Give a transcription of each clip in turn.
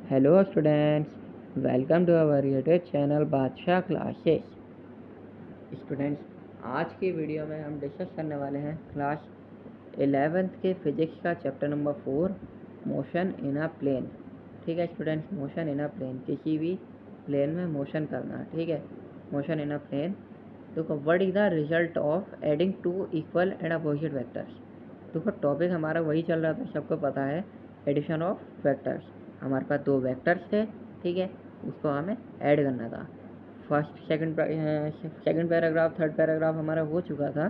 Hello students, welcome to our YouTube channel Badshah classes. Students, आज की video में हम डिस्कस करने वाले हैं क्लास 11th के फिजिक्स का chapter number 4, motion in a plane. ठीक है students, motion in a plane, किसी भी प्लेन में मोशन करना। ठीक है, मोशन इन अ प्लेन। देखो, what is the result of adding two equal and opposite vectors. देखो, टॉपिक हमारा वही चल रहा था, सबको पता है, एडिशन ऑफ वेक्टर्स। हमारे पास दो वेक्टर्स थे, ठीक है, उसको हमें ऐड करना था। First second paragraph, third paragraph हमारा हो चुका था।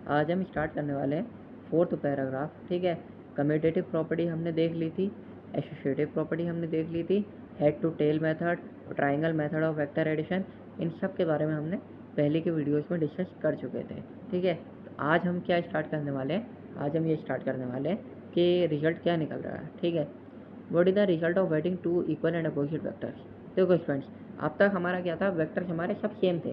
आज हम स्टार्ट करने वाले हैं फोर्थ पैराग्राफ। ठीक है, कम्यूटेटिव प्रॉपर्टी हमने देख ली थी, एसोसिएटिव प्रॉपर्टी हमने देख ली थी, head to tail method, triangle method of vector addition, इन सब के बारे में हमने पहले के वीडियोस में डिस्कस कर चुके थे। ठीक है, तो आज हम क्या स्टार्ट करने वाले हैं, आज हम ये स्टार्ट करने वाले हैं कि रिजल्ट क्या निकल रहा है। ठीक है, what is the result of adding two equal and opposite vectors. देखो स्टूडेंट्स, अब तक हमारा क्या था, वेक्टर्स हमारे सब सेम थे,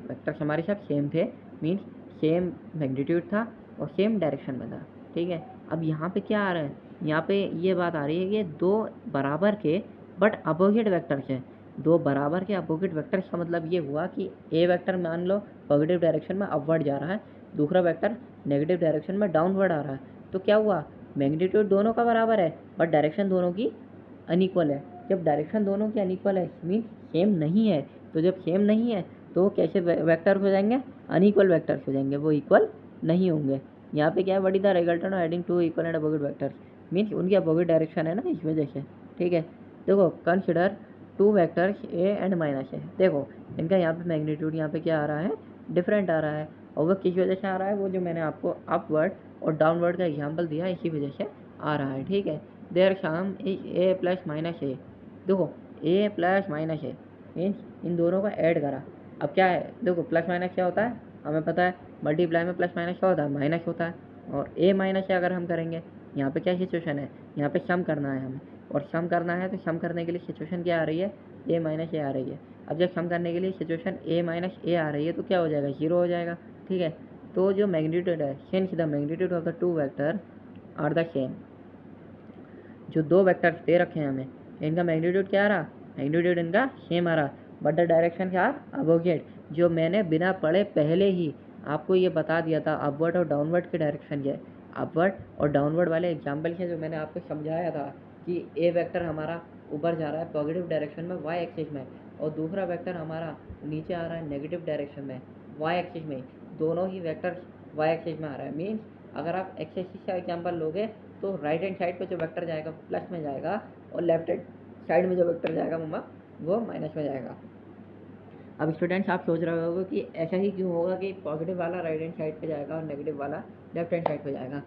वेक्टर्स हमारे सब सेम थे, मीन्स सेम मैग्नीट्यूड था और सेम डायरेक्शन में था। ठीक है, अब यहाँ पे क्या आ रहा है, यहाँ पे ये बात आ रही है कि दो बराबर के बट अपोजिट वेक्टर्स हैं। दो बराबर के अपोजिट वेक्टर्स का मतलब ये हुआ कि ए वेक्टर मान लो पॉजिटिव डायरेक्शन में अपवर्ड जा रहा है, दूसरा वेक्टर नेगेटिव डायरेक्शन में डाउनवर्ड आ रहा है। तो क्या हुआ, मैग्नीट्यूड दोनों का बराबर है बट डायरेक्शन दोनों की अनइक्वल है। जब डायरेक्शन दोनों की अनइक्वल है मीन्स सेम नहीं है, तो जब सेम नहीं है तो कैसे वेक्टर हो जाएंगे, अनइक्वल वेक्टर्स हो जाएंगे, वो इक्वल नहीं होंगे। यहाँ पे क्या है, what is the result of adding two equal and opposite vectors, means उनकी अपोजिट डायरेक्शन है ना, इस वजह से। ठीक है, देखो consider two vectors A and minus A. देखो इनका यहाँ पे मैग्नीट्यूड यहाँ पे क्या आ रहा है, डिफरेंट आ रहा है, और वो किस वजह से आ रहा है, वो जो मैंने आपको अपवर्ड और डाउनवर्ड का एग्जाम्पल दिया इसी वजह से आ रहा है। ठीक है, there sum is A plus minus A. देखो A plus minus A means इन दोनों का ऐड करा। अब क्या है, देखो प्लस माइनस क्या होता है हमें पता है, मल्टीप्लाई में प्लस माइनस क्या होता है, माइनस होता है। और ए माइनस से अगर हम करेंगे, यहाँ पे क्या सिचुएशन है, यहाँ पे सम करना है हमें, और सम करना है तो सम करने के लिए सिचुएशन क्या आ रही है, ए माइनस ए आ रही है। अब जब सम करने के लिए सिचुएशन ए माइनस ए आ रही है तो क्या हो जाएगा, जीरो हो जाएगा। ठीक है, तो जो मैग्नीट्यूड है, since the magnitude of the two vector are the same, जो दो वेक्टर्स दे रखे हैं हमें, इनका मैग्नीट्यूड क्या आ रहा, मैग्नीट्यूड इनका सेम आ रहा, बट द डायरेक्शन क्या अपोजिट। जो मैंने बिना पढ़े पहले ही आपको ये बता दिया था, अपवर्ड और डाउनवर्ड की डायरेक्शन ये, अपवर्ड और डाउनवर्ड वाले एग्जाम्पल से जो मैंने आपको समझाया था कि ए वेक्टर हमारा ऊपर जा रहा है पॉजिटिव डायरेक्शन में वाई एक्सिस में, और दूसरा वेक्टर हमारा नीचे आ रहा है नेगेटिव डायरेक्शन में वाई एक्सिस में। दोनों ही वेक्टर वाई एक्सिस में आ रहा है, मीन्स अगर आप एक्स एक्सिस का एग्जाम्पल लोगे तो राइट हैंड साइड पे जो वेक्टर जाएगा प्लस में जाएगा, और लेफ्ट हैंड साइड में जो वेक्टर जाएगा मम्मा वो माइनस में जाएगा। अब स्टूडेंट्स आप सोच रहे होगे कि ऐसा ही क्यों होगा कि पॉजिटिव वाला राइट हैंड साइड पे जाएगा और नेगेटिव वाला लेफ्ट हैंड साइड पे जाएगा।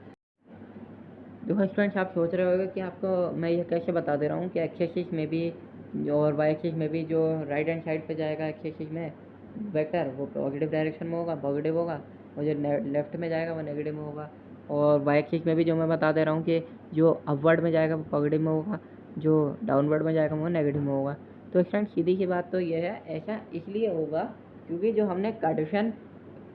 देखो स्टूडेंट्स, आप सोच रहे होगे कि आपको मैं ये कैसे बता दे रहा हूँ कि एक्स एक्सिस में भी और वाई एक्सिस में भी जो राइट हैंड साइड पे जाएगा एक्स एक्सिस में वेक्टर वो पॉजिटिव डायरेक्शन में होगा, पॉजिटिव होगा, और जो लेफ्ट में जाएगा वो नेगेटिव में होगा। और वाई एक्सिस में भी जो मैं बता दे रहा हूँ कि जो अपवर्ड में जाएगा वो पॉजिटिव में होगा, जो डाउनवर्ड में जाएगा वो नेगेटिव में होगा। तो स्टूडेंट सीधी सी बात तो ये है, ऐसा इसलिए होगा क्योंकि जो हमने कार्टेशियन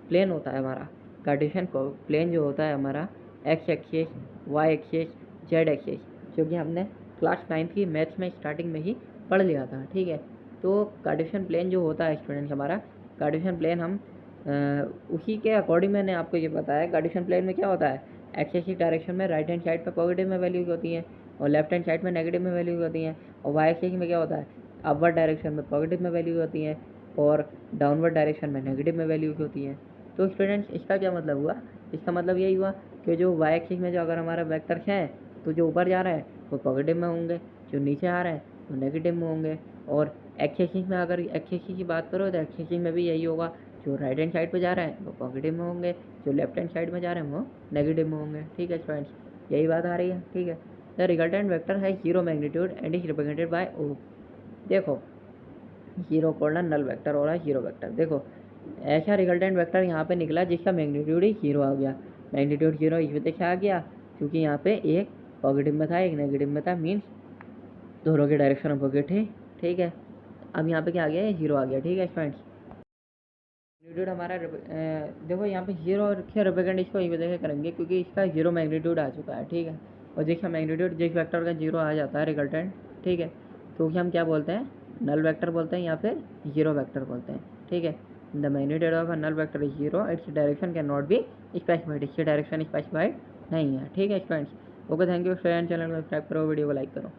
प्लेन होता है हमारा, कार्टेशियन प्लेन जो होता है हमारा, X axis, Y axis, Z axis, जो कि हमने क्लास 9th की मैथ्स में स्टार्टिंग में ही पढ़ लिया था। ठीक है, तो कार्टेशियन प्लेन जो होता है स्टूडेंट हमारा, कार्टेशियन प्लेन हम उसी के अकॉर्डिंग मैंने आपको ये बताया। कार्टेशियन प्लेन में क्या होता है, एक्स एक्सिस डायरेक्शन में राइट हैंड साइड पर पॉजिटिव में वैल्यू होती है और लेफ्ट हैंड साइड में नेगेटिव में वैल्यू होती हैं, और वाई एक्सिस में क्या होता है, अपवर्ड डायरेक्शन में पॉजिटिव में वैल्यू होती हैं और डाउनवर्ड डायरेक्शन में नेगेटिव में वैल्यू होती हैं। तो स्टूडेंट्स इसका क्या मतलब हुआ, इसका मतलब यही हुआ कि जो वाई एक्सिस में जो अगर हमारा वेक्टर्स हैं तो जो ऊपर जा रहा है वो पॉजिटिव में होंगे, जो नीचे आ रहा है वो नेगेटिव में होंगे। और एक्स एक्सिस में अगर एक्स एक्सिस की बात करो तो एक्स एक्सिस में भी यही होगा, जो राइट हैंड साइड पे जा रहा है वो पॉजिटिव में होंगे, जो लेफ्ट हैंड साइड में जा रहे हैं वो नेगेटिव में होंगे। ठीक है स्टूडेंट्स, यही बात आ रही है। ठीक है, द रिजल्टेंट वेक्टर है zero magnitude and is represented by O. देखो जीरो कोऑर्डिनेट नल वेक्टर हो रहा है जीरो वेक्टर। देखो ऐसा रिजल्टेंट वेक्टर यहाँ पे निकला जिसका मैग्नीट्यूड ही जीरो आ गया। मैग्नीट्यूड जीरो इस वजह से आ गया क्योंकि यहाँ पे एक पॉजिटिव में था एक नेगेटिव में था, मीन्स दोनों के डायरेक्शन अपोजिट है। ठीक है, अब यहाँ पे क्या आ गया, ये जीरो आ गया। ठीक है फ्रेंड्स, मैग्नीट्यूड हमारा देखो यहाँ पे जीरो और क्या रिप्रेजेंट इसको इस वजह से करेंगे क्योंकि इसका जीरो मैग्नीट्यूड आ चुका है। ठीक है, और जिसका मैग्नीट्यूड जिस वेक्टर का जीरो आ जाता है रिजल्टेंट, ठीक है, क्योंकि हम क्या बोलते हैं, नल वेक्टर बोलते हैं या फिर जीरो वेक्टर बोलते हैं, ठीक है। The magnitude of a null vector is zero, its direction can not be specified, इसकी डायरेक्शन स्पेसिफाइड नहीं है, ठीक है students. Okay, thank you student, channel को सब्सक्राइब करो, वीडियो को लाइक करो।